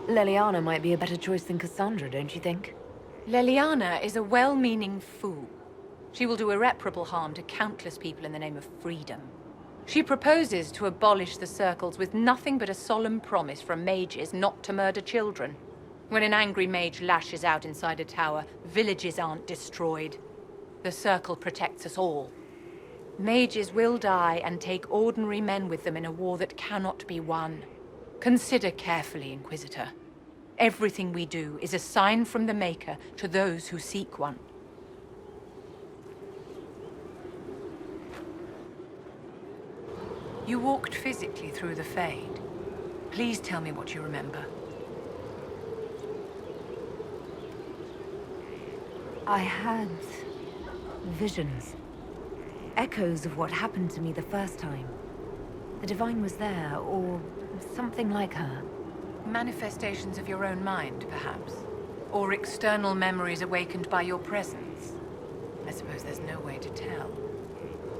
Leliana might be a better choice than Cassandra, don't you think? Leliana is a well-meaning fool. She will do irreparable harm to countless people in the name of freedom. She proposes to abolish the circles with nothing but a solemn promise from mages not to murder children. When an angry mage lashes out inside a tower, villages aren't destroyed. The circle protects us all. Mages will die and take ordinary men with them in a war that cannot be won. Consider carefully, Inquisitor. Everything we do is a sign from the Maker to those who seek one. You walked physically through the Fade. Please tell me what you remember. I had visions. Echoes of what happened to me the first time. The Divine was there, or something like her. Manifestations of your own mind, perhaps? Or external memories awakened by your presence? I suppose there's no way to tell.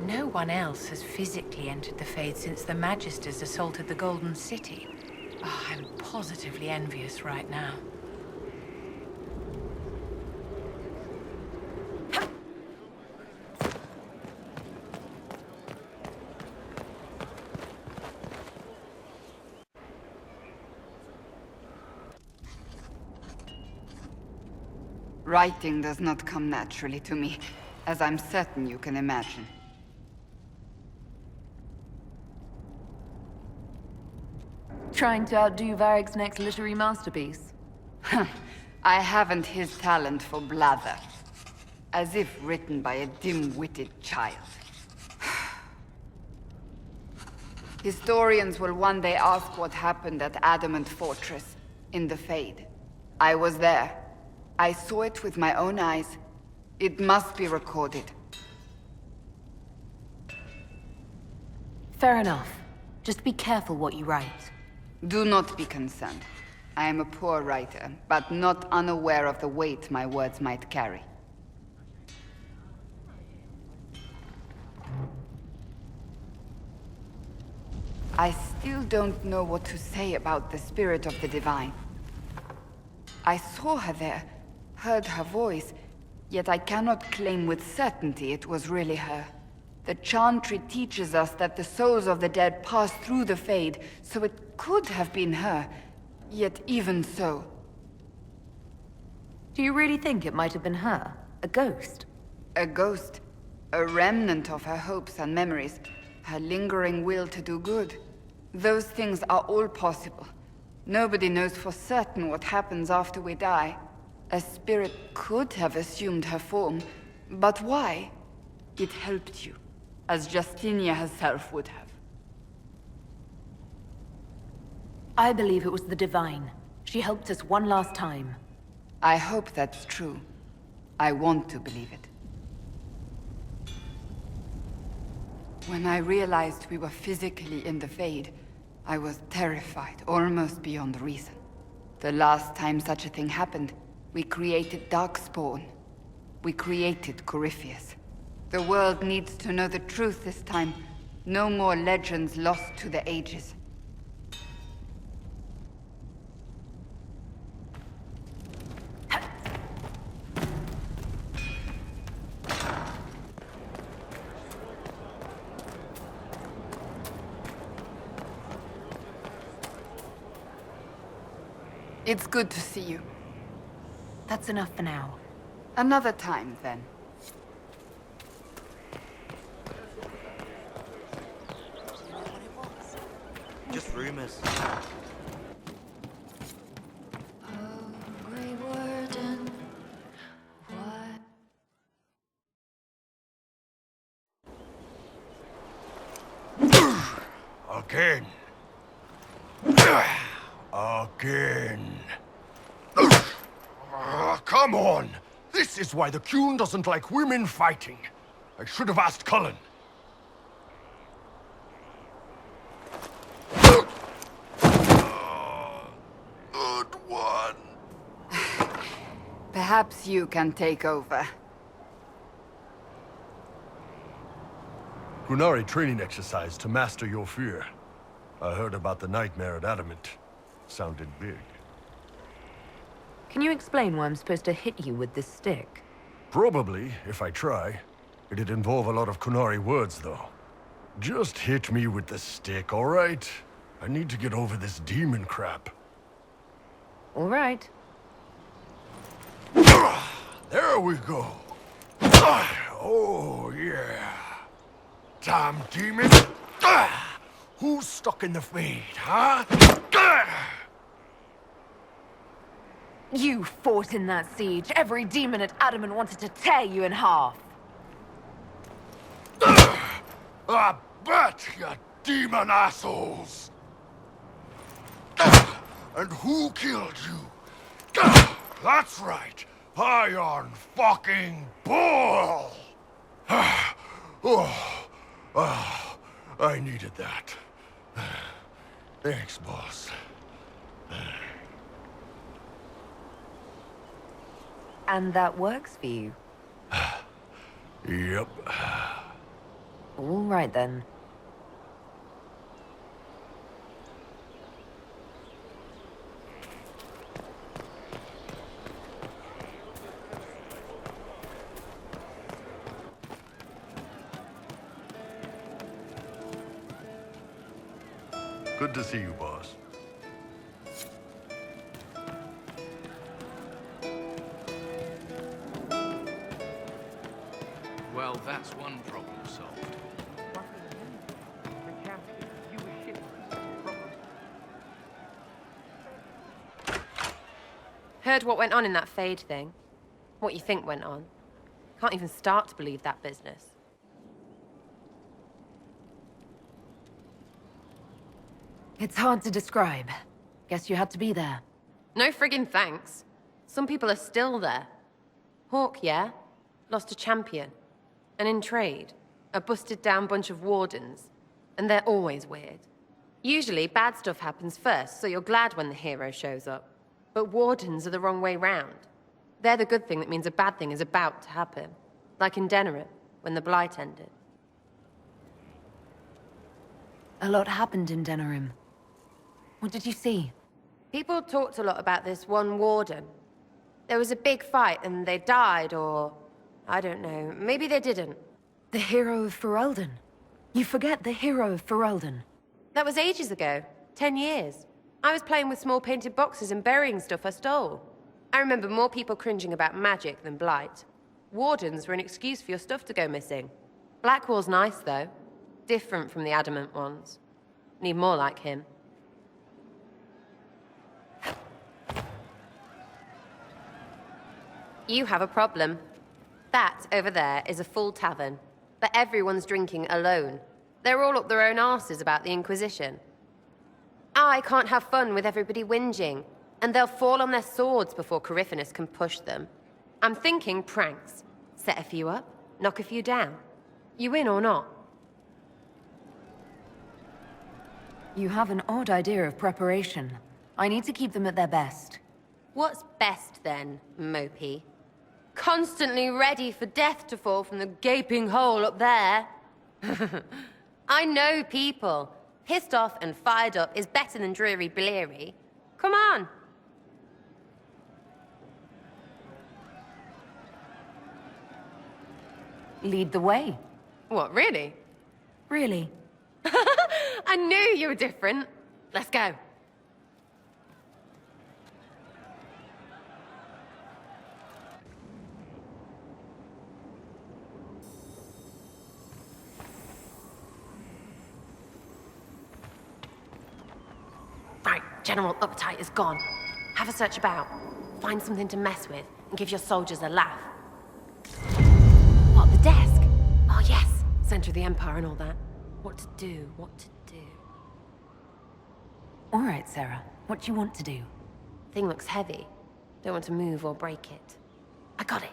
No one else has physically entered the Fade since the Magisters assaulted the Golden City. Oh, I'm positively envious right now. Writing does not come naturally to me, as I'm certain you can imagine. Trying to outdo Varric's next literary masterpiece? I haven't his talent for blather. As if written by a dim-witted child. Historians will one day ask what happened at Adamant Fortress, in the Fade. I was there. I saw it with my own eyes. It must be recorded. Fair enough. Just be careful what you write. Do not be concerned. I am a poor writer, but not unaware of the weight my words might carry. I still don't know what to say about the spirit of the Divine. I saw her there, heard her voice, yet I cannot claim with certainty it was really her. The Chantry teaches us that the souls of the dead pass through the Fade, so it could have been her. Yet even so... Do you really think it might have been her? A ghost? A ghost. A remnant of her hopes and memories. Her lingering will to do good. Those things are all possible. Nobody knows for certain what happens after we die. A spirit could have assumed her form, but why? It helped you, as Justinia herself would have. I believe it was the Divine. She helped us one last time. I hope that's true. I want to believe it. When I realized we were physically in the Fade, I was terrified, almost beyond reason. The last time such a thing happened, we created Darkspawn. We created Corypheus. The world needs to know the truth this time. No more legends lost to the ages. It's good to see you. That's enough for now. Another time, then. Just rumors. Again. Again. Come on! This is why the Qun doesn't like women fighting. I should have asked Cullen. Good one. Perhaps you can take over. Qunari training exercise to master your fear. I heard about the nightmare at Adamant. Sounded big. Can you explain why I'm supposed to hit you with this stick? Probably, if I try. It'd involve a lot of Kunari words, though. Just hit me with the stick, all right? I need to get over this demon crap. All right. There we go. Oh, yeah. Damn demon. Who's stuck in the fade, huh? You fought in that siege. Every demon at Adamant wanted to tear you in half. I bet, you demon assholes! And who killed you? That's right, Iron fucking Bull! I needed that. Thanks, boss. And that works for you. Yep. All right, then. Good to see you, boss. Well, that's one problem solved. Heard what went on in that Fade thing? What you think went on? Can't even start to believe that business. It's hard to describe. Guess you had to be there. No friggin' thanks. Some people are still there. Hawk, yeah? Lost a champion. And in trade, a busted down bunch of wardens. And they're always weird. Usually, bad stuff happens first, so you're glad when the hero shows up. But wardens are the wrong way round. They're the good thing that means a bad thing is about to happen. Like in Denerim, when the Blight ended. A lot happened in Denerim. What did you see? People talked a lot about this one warden. There was a big fight and they died, or... I don't know, maybe they didn't. The hero of Ferelden. You forget the hero of Ferelden. That was ages ago. 10 years. I was playing with small painted boxes and burying stuff I stole. I remember more people cringing about magic than Blight. Wardens were an excuse for your stuff to go missing. Blackwall's nice, though. Different from the Adamant ones. Need more like him. You have a problem. That, over there, is a full tavern. But everyone's drinking alone. They're all up their own arses about the Inquisition. I can't have fun with everybody whinging, and they'll fall on their swords before Corypheus can push them. I'm thinking pranks. Set a few up, knock a few down. You in or not? You have an odd idea of preparation. I need to keep them at their best. What's best then, Mopey? Constantly ready for death to fall from the gaping hole up there. I know people. Pissed off and fired up is better than dreary bleary. Come on. Lead the way. What, really? Really? I knew you were different. Let's go. Right, general uptight is gone. Have a search about. Find something to mess with and give your soldiers a laugh. What, the desk? Oh yes, center of the Empire and all that. What to do, what to do. All right, Sarah. What do you want to do? Thing looks heavy. Don't want to move or break it. I got it.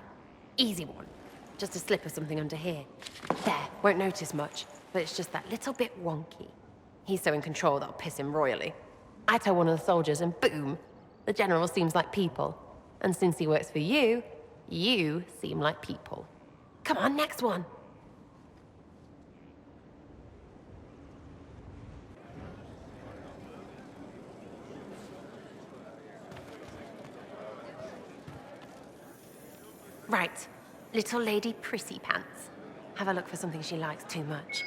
Easy one. Just a slip of something under here. There, won't notice much, but it's just that little bit wonky. He's so in control that'll piss him royally. I tell one of the soldiers and boom! The general seems like people. And since he works for you, you seem like people. Come on, next one! Right. Little lady prissy pants. Have a look for something she likes too much.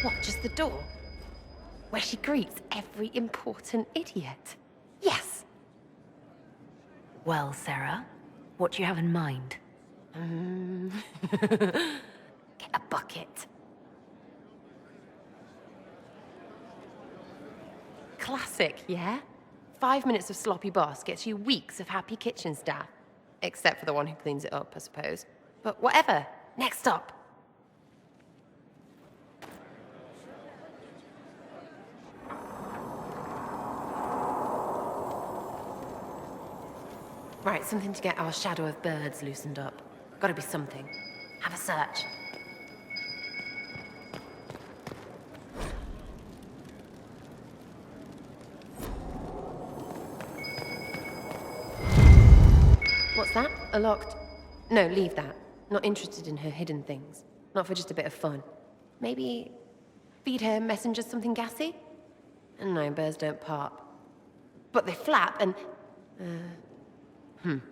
What, just the door? Where she greets every important idiot. Yes! Well, Sarah, what do you have in mind? Get a bucket. Classic, yeah? 5 minutes of sloppy boss gets you weeks of happy kitchen staff. Except for the one who cleans it up, I suppose. But whatever. Next up. Right, something to get our shadow of birds loosened up. Gotta be something. Have a search. What's that? A locked... No, leave that. Not interested in her hidden things. Not for just a bit of fun. Maybe... feed her messengers something gassy? No, birds don't pop. But they flap and...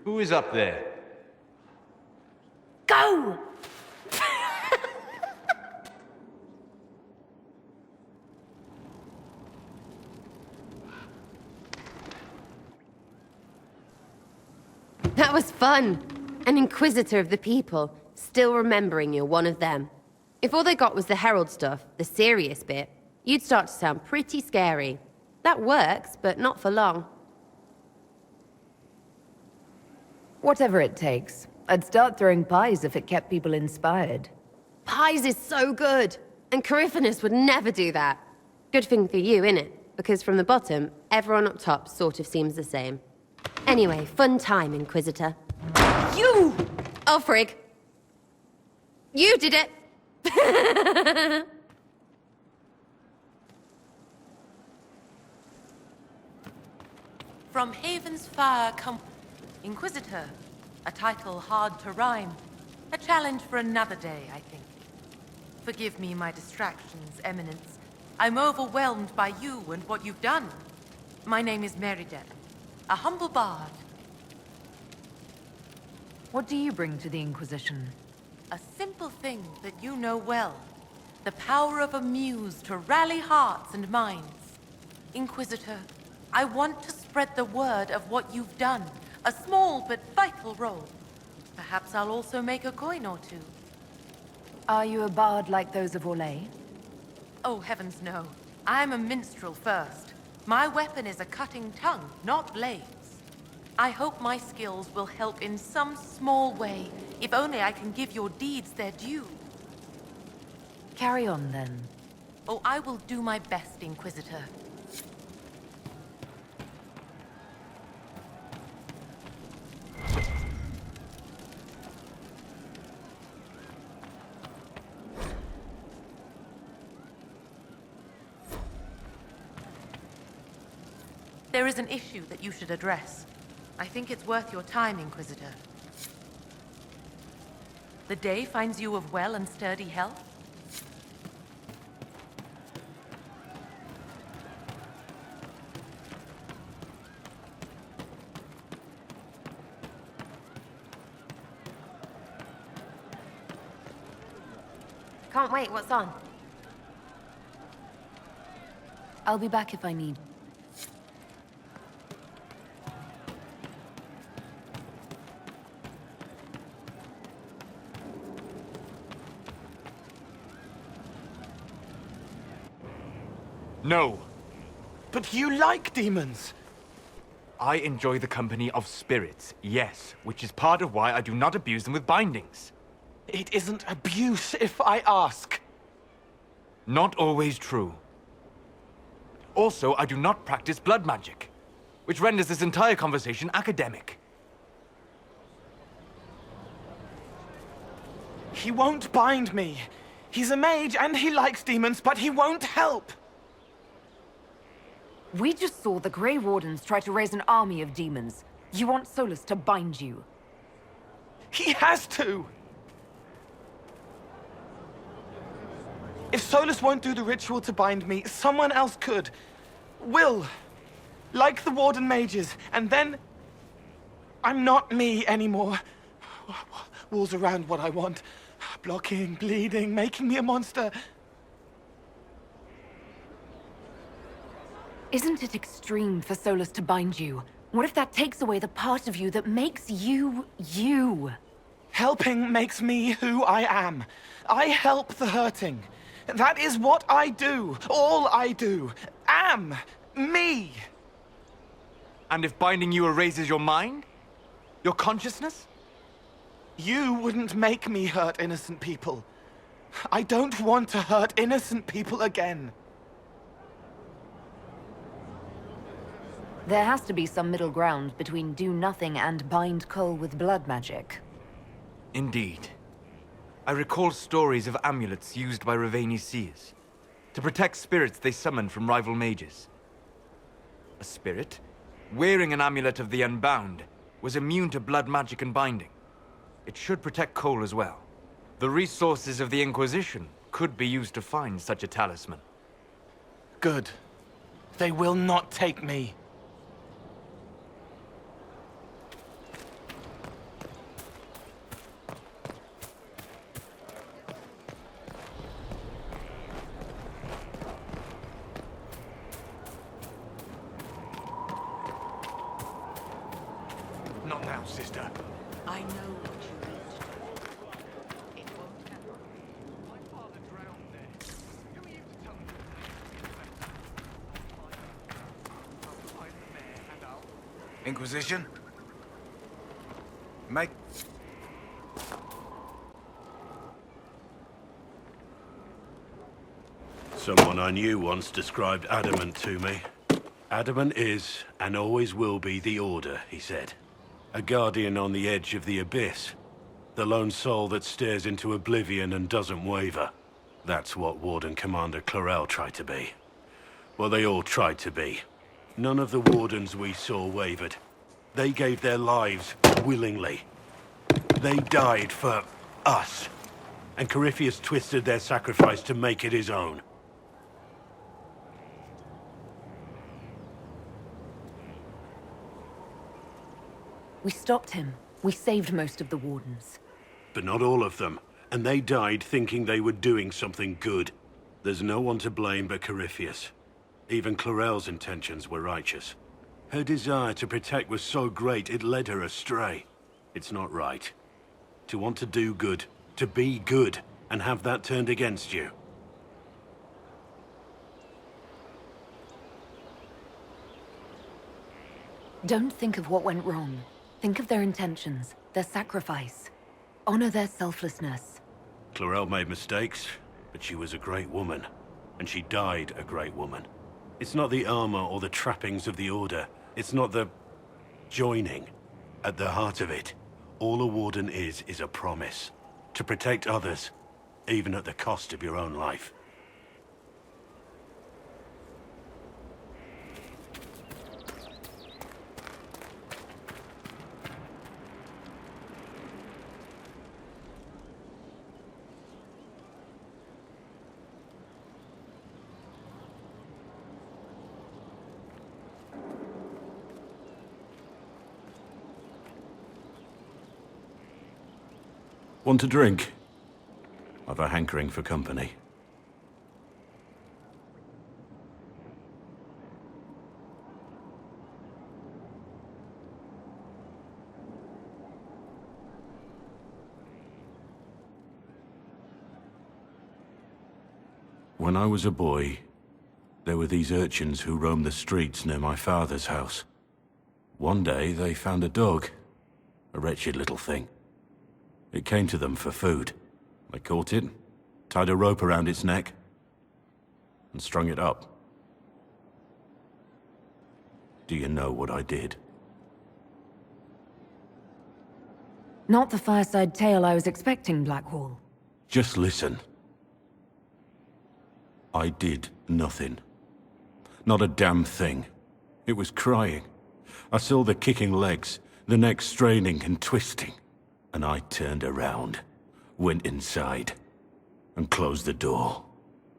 Who is up there? Go! That was fun. An inquisitor of the people, still remembering you're one of them. If all they got was the herald stuff, the serious bit, you'd start to sound pretty scary. That works, but not for long. Whatever it takes. I'd start throwing pies if it kept people inspired. Pies is so good! And Coryphanus would never do that. Good thing for you, innit? Because from the bottom, everyone up top sort of seems the same. Anyway, fun time, Inquisitor. You! Oh, frig. You did it! From Haven's fire come... Inquisitor. A title hard to rhyme. A challenge for another day, I think. Forgive me my distractions, Eminence. I'm overwhelmed by you and what you've done. My name is Meriden, a humble bard. What do you bring to the Inquisition? A simple thing that you know well. The power of a muse to rally hearts and minds. Inquisitor, I want to spread the word of what you've done. A small but vital role. Perhaps I'll also make a coin or two. Are you a bard like those of Orlais? Oh, heavens no. I'm a minstrel first. My weapon is a cutting tongue, not blades. I hope my skills will help in some small way, if only I can give your deeds their due. Carry on, then. Oh, I will do my best, Inquisitor. There is an issue that you should address. I think it's worth your time, Inquisitor. The day finds you of well and sturdy health? Can't wait, what's on? I'll be back if I need. No. But you like demons! I enjoy the company of spirits, yes, which is part of why I do not abuse them with bindings. It isn't abuse, if I ask. Not always true. Also, I do not practice blood magic, which renders this entire conversation academic. He won't bind me. He's a mage and he likes demons, but he won't help. We just saw the Grey Wardens try to raise an army of demons. You want Solus to bind you? He has to! If Solus won't do the ritual to bind me, someone else could. Will. like the Warden Mages, and then I'm not me anymore. Walls around what I want. Blocking, bleeding, making me a monster. Isn't it extreme for Solus to bind you? What if that takes away the part of you that makes you, you? Helping makes me who I am. I help the hurting. That is what I do. All I do. Am. Me. And if binding you erases your mind? Your consciousness? You wouldn't make me hurt innocent people. I don't want to hurt innocent people again. There has to be some middle ground between do nothing and bind Cole with blood magic. Indeed. I recall stories of amulets used by Raveni seers to protect spirits they summoned from rival mages. A spirit, wearing an amulet of the Unbound, was immune to blood magic and binding. It should protect Cole as well. The resources of the Inquisition could be used to find such a talisman. Good. They will not take me. Not now, sister. I know what you need to do. It won't happen. My father drowned there. Who are you to tell me? I'll find the mayor and I'll... Inquisition? Make... Someone I knew once described Adamant to me. Adamant is, and always will be, the Order, he said. A guardian on the edge of the abyss. The lone soul that stares into oblivion and doesn't waver. That's what Warden Commander Clarel tried to be. Well, they all tried to be. None of the Wardens we saw wavered. They gave their lives willingly. They died for us. And Corypheus twisted their sacrifice to make it his own. We stopped him. We saved most of the Wardens. But not all of them. And they died thinking they were doing something good. There's no one to blame but Corypheus. Even Clarel's intentions were righteous. Her desire to protect was so great it led her astray. It's not right. To want to do good, to be good, and have that turned against you. Don't think of what went wrong. Think of their intentions, their sacrifice. Honor their selflessness. Clarel made mistakes, but she was a great woman. And she died a great woman. It's not the armor or the trappings of the Order. It's not the... joining. At the heart of it, all a Warden is a promise. To protect others, even at the cost of your own life. Want a drink? I've a hankering for company. When I was a boy, there were these urchins who roamed the streets near my father's house. One day, they found a dog. A wretched little thing. It came to them for food. They caught it, tied a rope around its neck, and strung it up. Do you know what I did? Not the fireside tale I was expecting, Blackwall. Just listen. I did nothing. Not a damn thing. It was crying. I saw the kicking legs, the neck straining and twisting. And I turned around, went inside, and closed the door.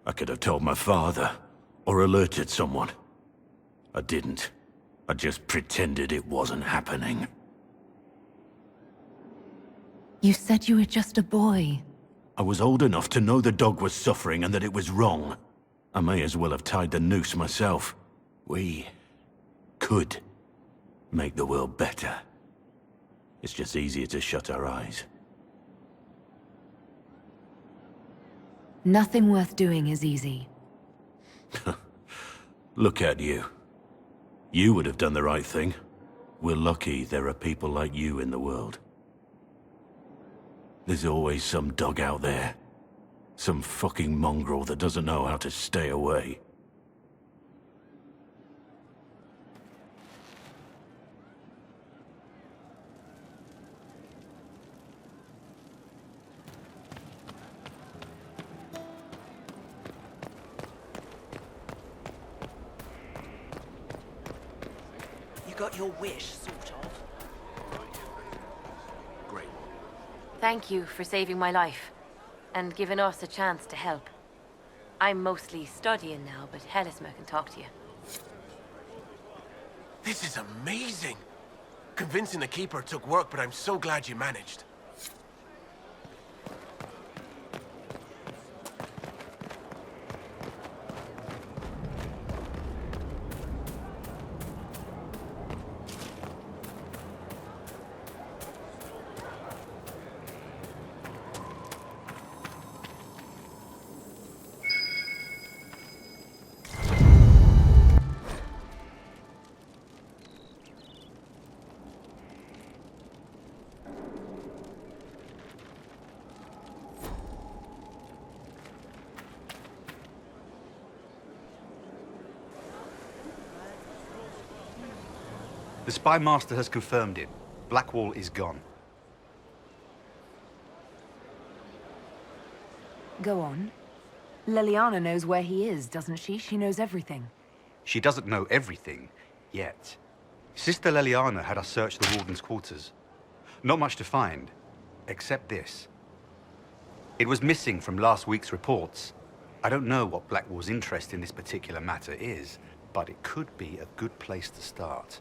I could have told my father, or alerted someone. I didn't. I just pretended it wasn't happening. You said you were just a boy. I was old enough to know the dog was suffering and that it was wrong. I may as well have tied the noose myself. We could make the world better. It's just easier to shut our eyes. Nothing worth doing is easy. Look at you. You would have done the right thing. We're lucky there are people like you in the world. There's always some dog out there. Some fucking mongrel that doesn't know how to stay away. You got your wish, sort of. Great. Thank you for saving my life, and giving us a chance to help. I'm mostly studying now, but Hellismer can talk to you. This is amazing! Convincing the Keeper took work, but I'm so glad you managed. The Spy Master has confirmed it. Blackwall is gone. Go on. Liliana knows where he is, doesn't she? She knows everything. She doesn't know everything, yet. Sister Liliana had us search the Warden's quarters. Not much to find, except this. It was missing from last week's reports. I don't know what Blackwall's interest in this particular matter is, but it could be a good place to start.